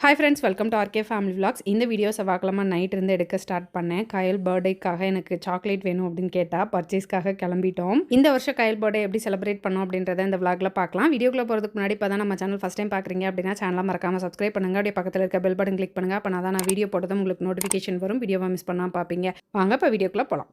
Hi friends, welcome to RK Family Vlogs. இந்த video செவ்வாய்க்கிழமை night இருந்து எடுக்க ஸ்டார்ட் பண்ணேன். கயல் பர்த்டேக்காக எனக்கு சாக்லேட் வேணும் அப்படின்னு கேட்டா பர்ச்சேஸ்க்காக கிளம்பிட்டோம். இந்த வருஷம் கயல் பர்த்டே எப்படி செலிப்ரேட் பண்ணோம் அப்படின்றத இந்த vlogல பார்க்கலாம். வீடியோக்குள்ள போகிறதுக்கு முன்னாடி இப்போ தான் நம்ம சேனல் ஃபர்ஸ்ட் டைம் பார்க்குறீங்க அப்படின்னா சேனலை மறக்காம சப்ஸ்கிரைப் பண்ணுங்க. அப்படியே பக்கத்தில் இருக்க பெல் பட்டன் கிளிக் பண்ணுங்க. அப்போ நான் வீடியோ போட்டதும் உங்களுக்கு நோட்டிஃபிகேஷன் வரும். வீடியோவை மிஸ் பண்ணாமல் பார்ப்பீங்க. வாங்க இப்போ வீடியோக்குள்ள போகலாம்.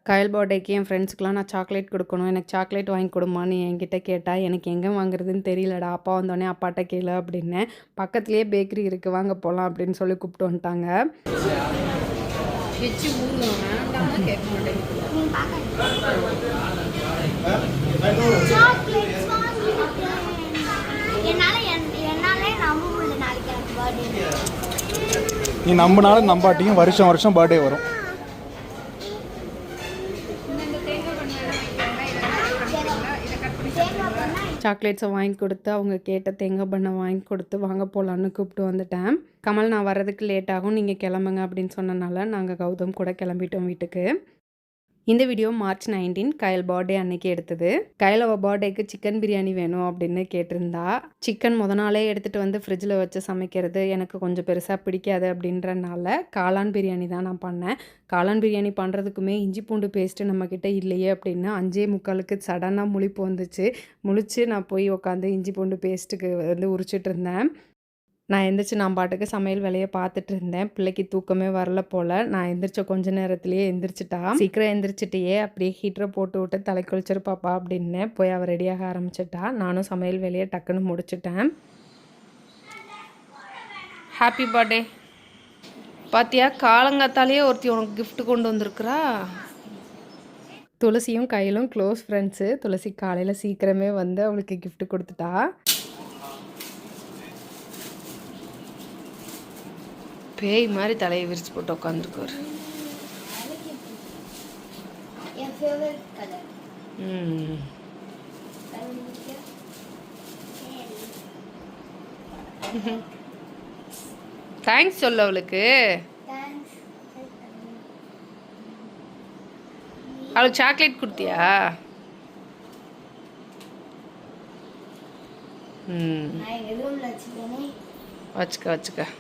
கயல் பர்த்டேக்கு என் ஃப்ரெண்ட்ஸ்க்குலாம் நான் சாக்லேட் கொடுக்கணும், எனக்கு சாக்லேட் வாங்கி கொடுமான்னு என்கிட்ட கேட்டால் எனக்கு எங்கே வாங்குறதுன்னு தெரியலடா, அப்பா வந்தோடனே அப்பாட்ட கேளு அப்படின்னு. பக்கத்துலேயே பேக்கரி இருக்குது, வாங்க போகலாம் அப்படின்னு சொல்லி கூப்பிட்டு வந்துட்டாங்க. நீ நம்பினாலும் நம்பாட்டியும் வருஷம் வருஷம் பர்த்டே வரும். சாக்லேட்ஸை வாங்கி கொடுத்து அவங்க கேட்ட தேங்காய் பண்ணை வாங்கி கொடுத்து வாங்க போகலான்னு கூப்பிட்டு வந்துட்டேன். கமல் நான் வர்றதுக்கு லேட் ஆகும், நீங்கள் கிளம்புங்க அப்படின்னு சொன்னனால நாங்கள் கௌதம் கூட கிளம்பிட்டோம் வீட்டுக்கு. இந்த வீடியோ மார்ச் 19 கயல் பர்த்டே அன்னைக்கு எடுத்தது. கயல் அவள் பர்த்டேக்கு சிக்கன் பிரியாணி வேணும் அப்படின்னு கேட்டிருந்தா. சிக்கன் நாளே எடுத்துகிட்டு வந்து ஃப்ரிட்ஜில் வச்சு சமைக்கிறது எனக்கு கொஞ்சம் பெருசாக பிடிக்காது அப்படின்றனால காளான் பிரியாணி தான் நான் பண்ணேன். காளான் பிரியாணி பண்ணுறதுக்குமே இஞ்சி பூண்டு பேஸ்ட்டு நம்மக்கிட்ட இல்லையே அப்படின்னு 5:45 சடனாக முழிப்பு வந்துச்சு. முழிச்சு நான் போய் உட்காந்து இஞ்சி பூண்டு பேஸ்ட்டுக்கு வந்து உரிச்சிட்டு இருந்தேன். நான் எந்திரிச்சு நான் பாட்டுக்கு சமையல் வேலையை பார்த்துட்டு இருந்தேன். பிள்ளைக்கு தூக்கமே வரல போல். நான் எந்திரிச்ச கொஞ்ச நேரத்துலேயே எந்திரிச்சிட்டா. சீக்கிரம் எந்திரிச்சிட்டியே, அப்படியே ஹீட்டரை போட்டு விட்டு தலை குளிச்சிரு பாப்பா அப்படின்னு போய் அவள் ரெடியாக ஆரம்பிச்சிட்டா. நானும் சமையல் வேலையை டக்குன்னு முடிச்சிட்டேன். Happy birthday. பாத்தியா, காலங்காத்தாலேயே ஒருத்தி உனக்கு கிஃப்ட் கொண்டு வந்திருக்குறா. துளசியும் கையிலும் க்ளோஸ் ஃப்ரெண்ட்ஸு. துளசி காலையில் சீக்கிரமே வந்து அவளுக்கு கிஃப்ட் கொடுத்துட்டா. பேய் மாதிரி தலையை விரிச்சு போட்டு உட்காந்துருக்காரு. தேங்க்ஸ் சொல்ல அவளுக்கு. அவளுக்கு சாக்லேட் கொடுத்தியா? வச்சுக்க வச்சுக்க.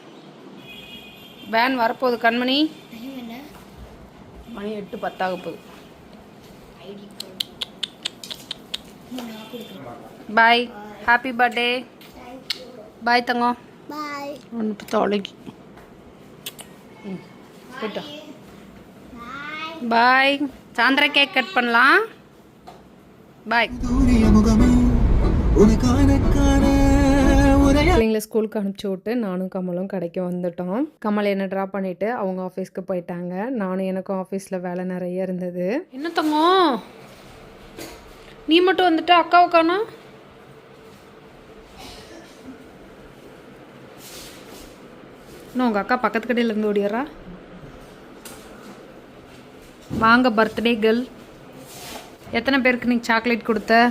வேன் வரப்போகுது கண்மணி. மணி 8:10 போகுது. பாய், ஹாப்பி பர்த்டே. பாய் தங்கம். பாய். ஒன்று தொலைக்கி போட்டோம். பாய். சாயந்தரம் கேக் கட் பண்ணலாம். பாய். பிள்ளைங்களை ஸ்கூலுக்கு அனுப்பிச்சி விட்டு நானும் கமலும் கடைக்கு வந்துட்டோம். கமல் என்னை ட்ராப் பண்ணிவிட்டு அவங்க ஆஃபீஸ்க்கு போயிட்டாங்க. நானும் எனக்கும் ஆஃபீஸில் வேலை நிறைய இருந்தது. என்ன தங்கம் நீ மட்டும் வந்துட்டு அக்காவை காணோம்? இன்னும் உங்கள் அக்கா பக்கத்து கடையிலேருந்து ஓடிடுறா. வாங்க பர்த்டே கேர்ள். எத்தனை பேருக்கு நீ சாக்லேட் கொடுத்த?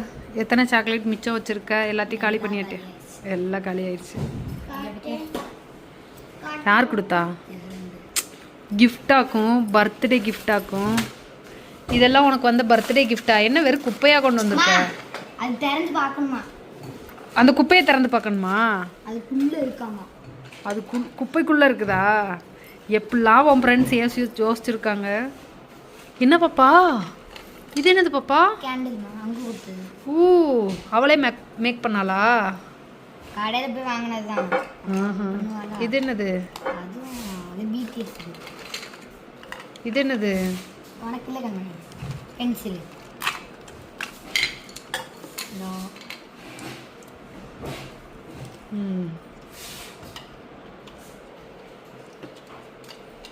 எத்தனை சாக்லேட் மிச்சம் வச்சுருக்க? எல்லாத்தையும் காலி பண்ணிட்டு. எல்லாம் காலி ஆயிடுச்சு. யார் கொடுத்தா? கிஃப்டாக்கும், பர்த்டே கிஃப்டாக்கும். இதெல்லாம் உனக்கு வந்து பர்த்டே கிஃப்டா? என்ன வெறும் குப்பையாக கொண்டு வந்திருக்க? அது திறந்து பார்க்கணுமா? அந்த குப்பையை திறந்து பார்க்கணுமா? அதுக்குள்ளே இருக்காமா? அது குப்பைக்குள்ளே இருக்குதா? எப்படிலாம் உன் ஃப்ரெண்ட்ஸ் யோசிச்சிருக்காங்க. என்ன பாப்பா இது? என்னது பாப்பா? கேண்டில்மா, அங்கே கொடுத்தது. ஓ, அவளே மேக் பண்ணாளா? கடையில் போய் வாங்கினது தான். இது என்னது? அது பிடிஎஸ். இது என்னது? உனக்கு இல்லை கண்ணு. பென்சில்.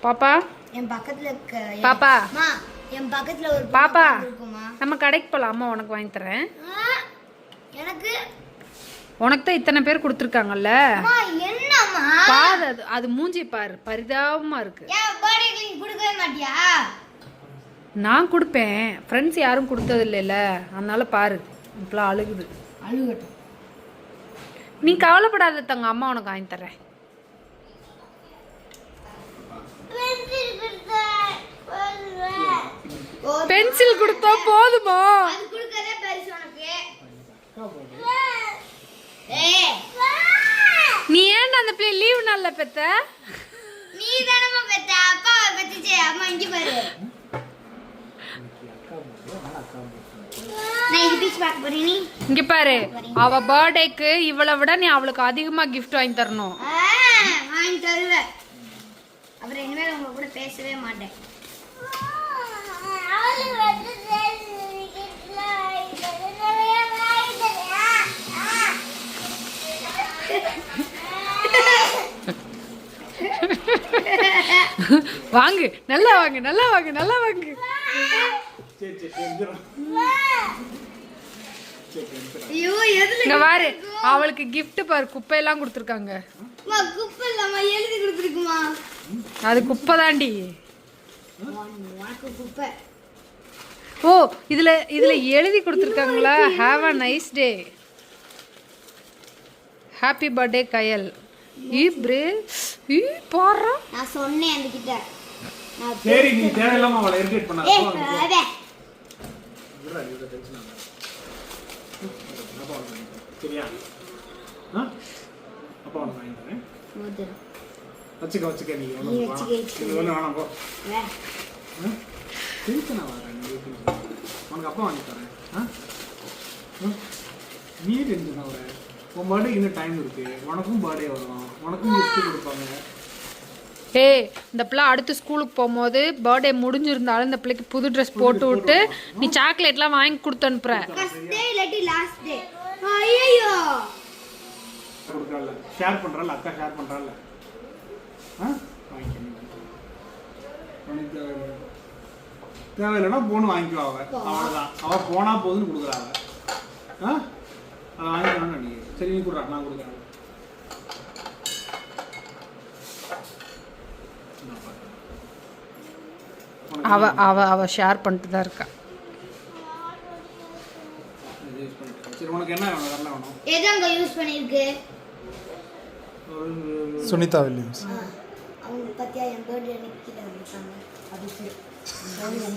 பாப்பா என் பக்கத்தில் இருக்க பாப்பா என் பக்கத்தில் ஒரு பாப்பா இருக்குமா? நம்ம கடைக்கு போகலாம். அம்மா உனக்கு வாங்கி தரேன். எனக்கு உனக்கு தான் இத்தனை பேர் கொடுத்துருக்காங்கல்ல. என்னம்மா பாரு, அது மூஞ்சி பாரு, பரிதாபமா இருக்கு. கொடுக்கவே மாட்டியா? நான் கொடுப்பேன். ஃப்ரெண்ட்ஸ் யாரும் கொடுத்தது இல்லைல்ல, அதனால பாரு இப்பெல்லாம் அழுகுது. அழுகட்டும், நீ கவலைப்படாத தங்க, அம்மா உனக்கு வாங்கி தரேன். பென்சில் கொடுத்தா போதுமா? நீ ஏன் அந்த பிள்ளை லீவ் நாள்ல பெத்த? நீ தானமா பெத்த, அப்பாவை பெத்துச்சே. அம்மா இங்க பாரு. நான் இது பீச் பார்க்க போறேன். நீ இங்க பாரு, அவ பர்த்டேக்கு இவளை விட நீ அவளுக்கு அதிகமா கிஃப்ட் வாங்கி தரணும். வாங்கி தருவேன். அப்புறம் இனிமேல் உங்க கூட பேசவே மாட்டேன். வாங்கு, நல்லா வாங்கு, நல்லா வாங்கு, நல்லா வாங்கு. ஐயோ எதுல இங்க பாரு, அவளுக்கு gift பாரு, குப்பையெல்லாம் கொடுத்துருக்காங்க. மா குப்பை இல்லம்மா, எழுதி கொடுத்துருக்குமா. அது குப்பை தாண்டி. உனக்கு குப்பை. ஓ, இதுல எழுதி கொடுத்துருக்காங்களா? Have a nice day, happy birthday Kayal. பாரு, நான் சொன்னேன் அந்த கிட்ட. சரி நீ தேவையில்லாம அவளை இரிட்டேட் பண்ணாத. சரியா? அப்பா உனக்கு வாங்கி தரேன். வச்சுக்க நீ வேணாம் போ. டென்ஷனா வரேன். உனக்கு அப்பா வாங்கி தரேன். நீ டென்ஷனா வர. உன் பர்த்டே இன்னும் டைம் இருக்கு. உனக்கும் பர்த்டே வரும், உனக்கும் கிஃப்ட் கொடுப்பாங்க. ஏய், இந்த பிள்ளை அடுத்து ஸ்கூலுக்கு போகும்போது பர்த்டே முடிஞ்சிருந்தாலும் இந்த பிள்ளைக்கு புது ட்ரெஸ் போட்டு விட்டு நீ சாக்லேட்லாம் வாங்கி கொடுத்து அனுப்புற. ஃபர்ஸ்ட் டே இல்லாட்டி லாஸ்ட் டே. ஐயோ கொடுக்கறல, ஷேர் பண்றல, அக்கா ஷேர் பண்றல. தேவையில்லைன்னா போன் வாங்கிக்குவா அவ. அவ்வளோதான், அவ போனா போதுன்னு கொடுக்குறாங்க. அதை வாங்கிக்கணும்னு நினைக்கிறேன். சரி நீ கொடுறா, நான் கொடுக்குறேன். அவ அவ அவ ஷேர் பண்ணிட்டு தான் இருக்கா. சரி உனக்கு என்ன வேணும்? என்ன வேணும்? எதங்க யூஸ் பண்ணிருக்கு? சுனிதா வில்லியம்ஸ். அவங்க பத்தியா என் பர்த்டே அன்னைக்கு கீழ வந்தாங்க. அது சரி. 9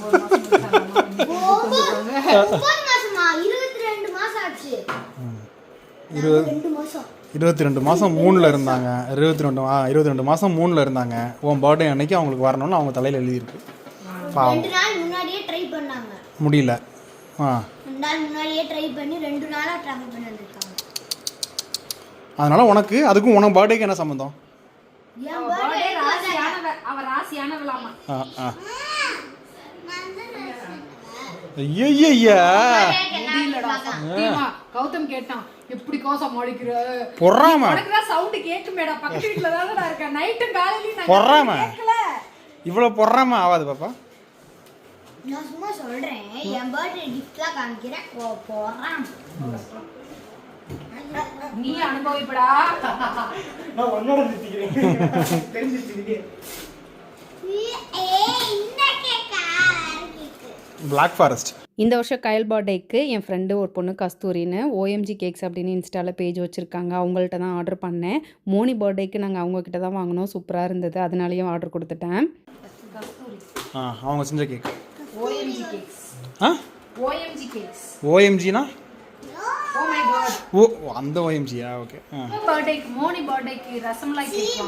மாசமா? 22 மாசம் ஆச்சு. 22 மாசம். 22 மாதம் 3ல் இருந்தாங்க. 22 மாதம் 3ல் இருந்தாங்க. உன் பர்த்டே அன்னைக்கு அவங்களுக்கு வரணும்னு அவங்க தலையில் எழுதியிருக்கு. 2 நாள் முன்னாடியே ட்ரை பண்ணாங்க, முடியல. 2 நாள் முன்னாடியே ட்ரை பண்ணி 2 நாளா ட்ராவல் பண்ணி வந்திருக்காங்க. அதனால உனக்கு அதுக்கும் உனக்கு பர்த்டேக்கு என்ன சம்மந்தம்? என் பர்த்டே அவ ராசியானவளாமா. ஐயா கௌதம் கேட்டான், எப்படி கோசம் மாடிக்கிற பொறாம சவுண்ட் கேக்குமேடா, பக்கத்து வீட்ல தான் நான் இருக்கேன், நைட்டும் காலையிலயும் நான் பொறாம கேக்கல. இவ்வளவு பொறாம ஆகாது பாப்பா. நான் சும்மா சொல்றேன், என் பர்த்டே கிஃப்ட்லாம் காமிக்கிறேன். போறான் நீ அனுபவிப்படா. நான் உன்னோட நிறுத்திக்கிறேன். தெரிஞ்சிருச்சு. Black forest. இந்த வருஷம் கயல் பர்த்டேக்கு என் ஃப்ரெண்டு ஒரு பொண்ணு கஸ்தூரின்னு OMG கேக்ஸ் அப்படின்னு இன்ஸ்டாவில் பேஜ் வச்சுருக்காங்க. அவங்கள்ட்ட தான் ஆர்டர் பண்ணேன். மோனி பர்த்டேக்கு நாங்கள் அவங்கக்கிட்ட தான் வாங்கினோம். சூப்பராக இருந்தது, அதனாலேயும் ஆர்டர் கொடுத்துட்டேன். அவங்க செஞ்ச cake OMG cakes. OMG cakes. OMGனா? Oh my god. ஓ அந்த OMGயா? ஓகே. பர்த்டேக்கு மோனி பர்த்டேக்கு ரசமலாய் கேக்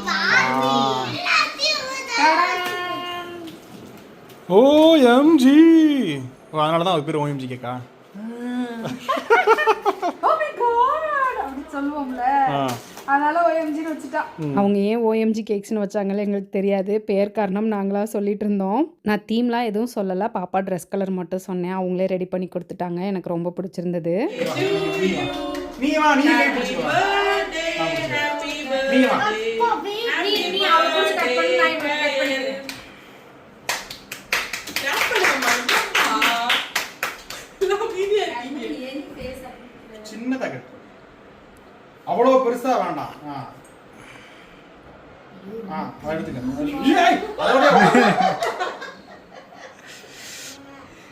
OMG. அதனால தான் பேர் OMG கேக்கா? ஓ மை காட் அப்படி சொல்லுவோம்ல, அதனால OMGன்னு வச்சுட்டா. அவங்க ஏன் OMG கேக்ஸ்னு வச்சாங்களே எங்களுக்கு தெரியாது. பேர் காரணம் நாங்களா சொல்லிட்டு இருந்தோம். நான் தீம்லாம் எதுவும் சொல்லலை, பாப்பா ட்ரெஸ் கலர் மட்டும் சொன்னேன். அவங்களே ரெடி பண்ணி கொடுத்துட்டாங்க. எனக்கு ரொம்ப பிடிச்சிருந்தது. சின்னதாக அவ்வளோ பெருசா வேண்டாம்.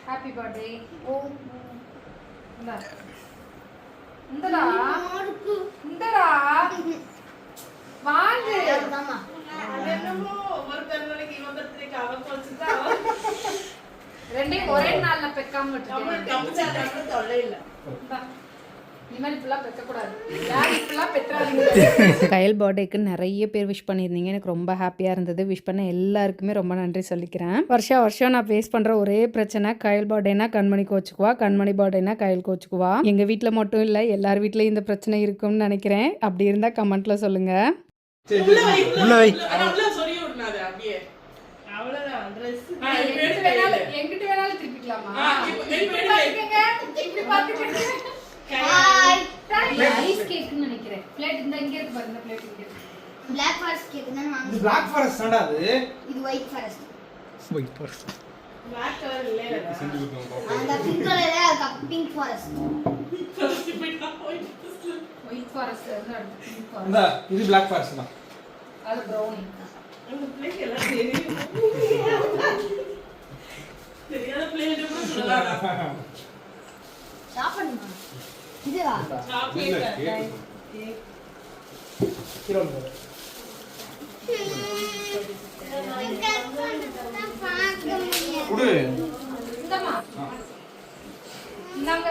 Happy birthday. இந்தடா இந்தடா வாங்க. ரெண்டையும் ஒரே நாள்ல பெக்காம விட்டுட்டேன். கயல் பர்த்டேக்கு நிறைய பேர் விஷ் பண்ணியிருந்தீங்க. எனக்கு ரொம்ப ஹாப்பியாக இருந்தது. விஷ் பண்ண எல்லாருக்குமே ரொம்ப நன்றி சொல்லிக்கிறேன். வருஷம் நான் ஃபேஸ் பண்ணுற ஒரே பிரச்சனை, கயல் பர்த்டேனா கண்மணி கோச்சுக்குவா, கண்மணி பர்த்டேனா கயல் கோச்சுக்குவா. எங்கள் வீட்டில் மட்டும் இல்லை, எல்லார் வீட்லேயும் இந்த பிரச்சனை இருக்கும்னு நினைக்கிறேன். அப்படி இருந்தால் கமெண்ட்டில் சொல்லுங்கள். எங்கிட்ட வேணாலும் திருப்பிக்கலாமா? ஐஸ் கேக்குன்னு நினைக்கிறேன். பிளேட் இந்த இங்க இருக்கு பாருங்க, பிளேட் இங்க இருக்கு. Black forest கேக் தான் வாங்க. இது Black forest தான்டா அது. இது white forest. White forest. Black color இல்ல. அந்த pink color அது pink forest. ஒயிட் ஃபாரஸ்ட் இருந்தா பிங்க் ஃபாரஸ்ட். இந்த இது Black forest தான். அது ப்ரௌனி. அந்த பிளேட் எல்லாம் தெரியாத பிளேட் கூட சொல்லலாம். சாப்பிடுமா? இதுவா? Chocolate cake. கிரோல். குடு. இந்தமா. இந்தாங்க.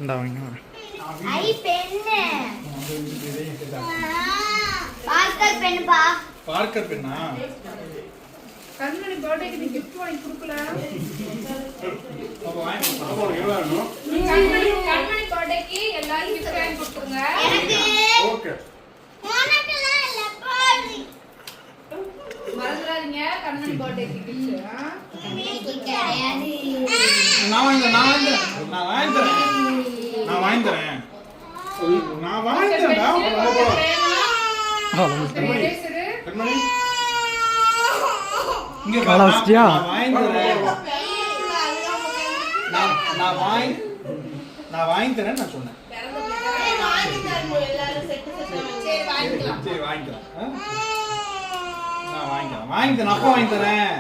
இந்தா வாங்க. ஐ பென்னு. பார்க்கர் பென் பா. பார்க்கர் பென்னா? கண்மணி பர்த்டேக்கு நீ gift வாங்கி கொடுக்கல. அப்ப வாங்கி அப்போ எவ்வளவு வேணும்? கண்மணி பர்த்டேக்கு எல்லாரும் gift வாங்கி கொடுங்க. எனக்கு ஓகே. உனக்குலாம் இல்ல பாரு. மறந்துடாதீங்க கண்மணி பர்த்டேக்கு gift. எனக்கு கிடையாது. நான் வாங்கி தரேன். கண்மணி இங்க காலாஸ்டியா நான் வாங்கி தரேன் நான் சொன்னேன். சரி வாங்கிக்கலாம். நான் வாங்கிக்கிறேன். அப்பா வாங்கி தரேன்.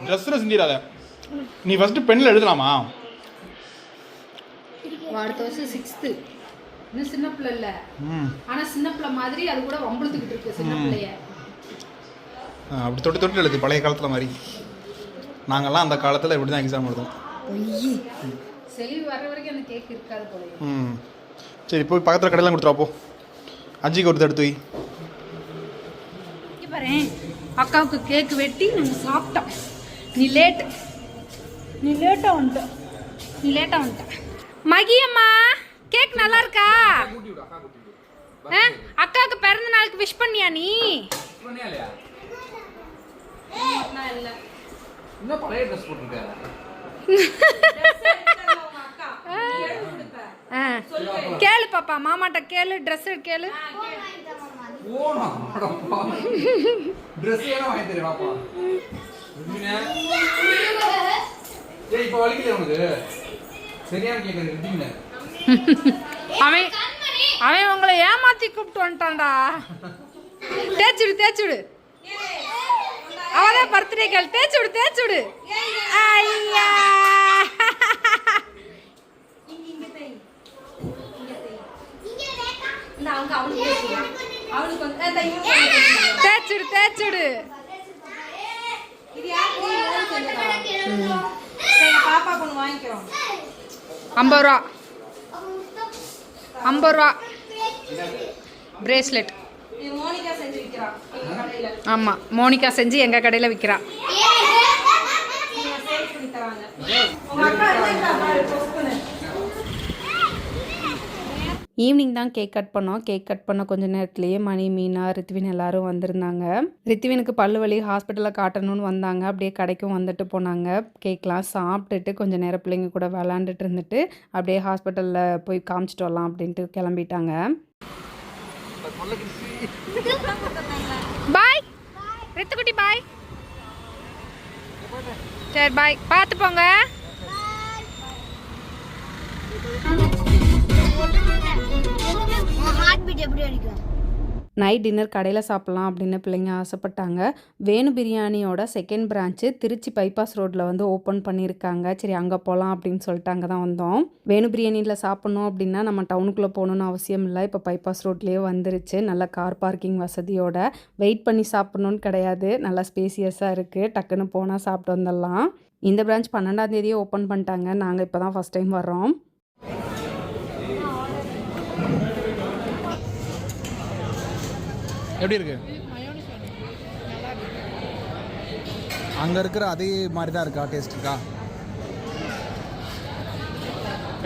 ட்ரெஸ்ல செஞ்சிடாத. நீ ஃபர்ஸ்ட் பென்ல எழுதலாமா? அடுத்த வருஷம் 6th. இன்னும் சின்ன பிள்ளை இல்ல. ஆனா சின்ன பிள்ளை மாதிரி அது கூட வம்பளுத்துக்கிட்டு இருக்கு சின்ன பிள்ளைய. அப்படி தொட்டு எழுது பழைய காலத்தில் மாதிரி. நாங்கள்லாம் அந்த காலத்தில் இப்படி தான் எக்ஸாம் எழுதுவோம். செல்வி வர வரைக்கும் அந்த கேக் இருக்காது போல. சரி போய் பக்கத்தில் கடையெல்லாம் கொடுத்துருவா போ. அஜிக்கு ஒரு எடுத்து வை. பாரு அக்காவுக்கு கேக் வெட்டி நாங்கள் சாப்பிட்டோம். நீ லேட்டாக வந்துட்ட. மகியம்மா கேக் நல்லா இருக்கா? அக்காவுக்கு பிறந்த நாளுக்கு விஷ் பண்ணியா நீ? இன்னும் பழைய ட்ரெஸ் போட்டுருக்காரு. கேளு பாப்பா, மாமாட்ட கேளு, ட்ரெஸ் கேளு. ட்ரெஸ் வேணா வாங்கி தரேன் பாப்பா. ஏய் இப்போ வலிக்கல உனக்கு? சரியான கேக்குது ரிட்டிங்க. அவன் உங்களை ஏமாத்தி கூப்பிட்டு வந்துட்டான்டா. தேய்ச்சுடு அவதான் பர்த்டே கேள். தேய்ச்சுடு. ஐயா தேய்ச்சுடு. பாப்பா கொண்டு வாங்கிக்கிறோம். 50 ரூபா பிரேஸ்லெட். இது மோனிகா செஞ்சு விக்கிறா எங்க கடையில. ஆமா, மோனிகா செஞ்சு எங்க கடையில விக்கிறா. நீங்க சேல் பண்ணி தராங்க. உங்க அக்கா இருந்தா பாரு பொஸ்குனு. ஈவினிங் தான் கேக் கட் பண்ணோம். கேக் கட் பண்ண கொஞ்ச நேரத்துலேயே மணி, மீனா, ரித்வின் எல்லாரும் வந்திருந்தாங்க. ரித்வினுக்கு பல்லு வலி ஹாஸ்பிட்டலில் காட்டணும்னு வந்தாங்க. அப்படியே கடைக்கும் வந்துட்டு போனாங்க. கேக்லாம் சாப்பிட்டுட்டு கொஞ்சம் நேரம் பிள்ளைங்க கூட விளாண்டுட்டு இருந்துட்டு அப்படியே ஹாஸ்பிட்டலில் போய் காமிச்சிட்டு வரலாம் அப்படின்ட்டு கிளம்பிட்டாங்க. பாய் ரித்துக்குட்டி, பாய். சரி பாய், பார்த்து போங்க. நைட் டின்னர் கடையில் சாப்பிட்லாம் அப்படின்னு பிள்ளைங்க ஆசைப்பட்டாங்க. வேணு பிரியாணியோட செகண்ட் பிரான்ச்சு திருச்சி பைபாஸ் ரோட்டில் வந்து ஓப்பன் பண்ணியிருக்காங்க. சரி அங்கே போகலாம் அப்படின்னு சொல்லிட்டு அங்கே தான் வந்தோம். வேணு பிரியாணியில் சாப்பிட்ணும் அப்படின்னா நம்ம டவுனுக்குள்ளே போகணுன்னு அவசியம் இல்லை. இப்போ பைபாஸ் ரோட்லேயே வந்துருச்சு. நல்ல கார் பார்க்கிங் வசதியோட. வெயிட் பண்ணி சாப்பிட்ணுன்னு கிடையாது. நல்லா ஸ்பேசியஸாக இருக்குது. டக்குன்னு போனால் சாப்பிட்டு வந்துடலாம். இந்த பிரான்ச் 12ஆம் தேதியே ஓப்பன் பண்ணிட்டாங்க. நாங்கள் இப்போ தான் ஃபஸ்ட் டைம் வர்றோம். எப்படி இருக்கு? அங்கே இருக்கிற அதே மாதிரி தான் இருக்கா? டேஸ்ட் இருக்கா?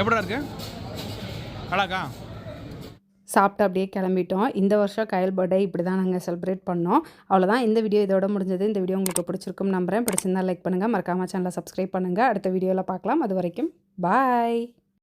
எப்படா இருக்கு? நல்லாக்கா? சாப்பிட்டு அப்படியே கிளம்பிட்டோம். இந்த வருஷம் கயல் பர்த்டே இப்படி தான் நாங்கள் செலிப்ரேட் பண்ணோம். அவ்வளோதான், இந்த வீடியோ இதோட முடிஞ்சது. இந்த வீடியோ உங்களுக்கு பிடிச்சிருக்கும் நம்புறேன். பிடிச்சிருந்தா லைக் பண்ணுங்கள், மறக்காமல் சேனலை சப்ஸ்கிரைப் பண்ணுங்கள். அடுத்த வீடியோவில் பார்க்கலாம். அது வரைக்கும் பாய்.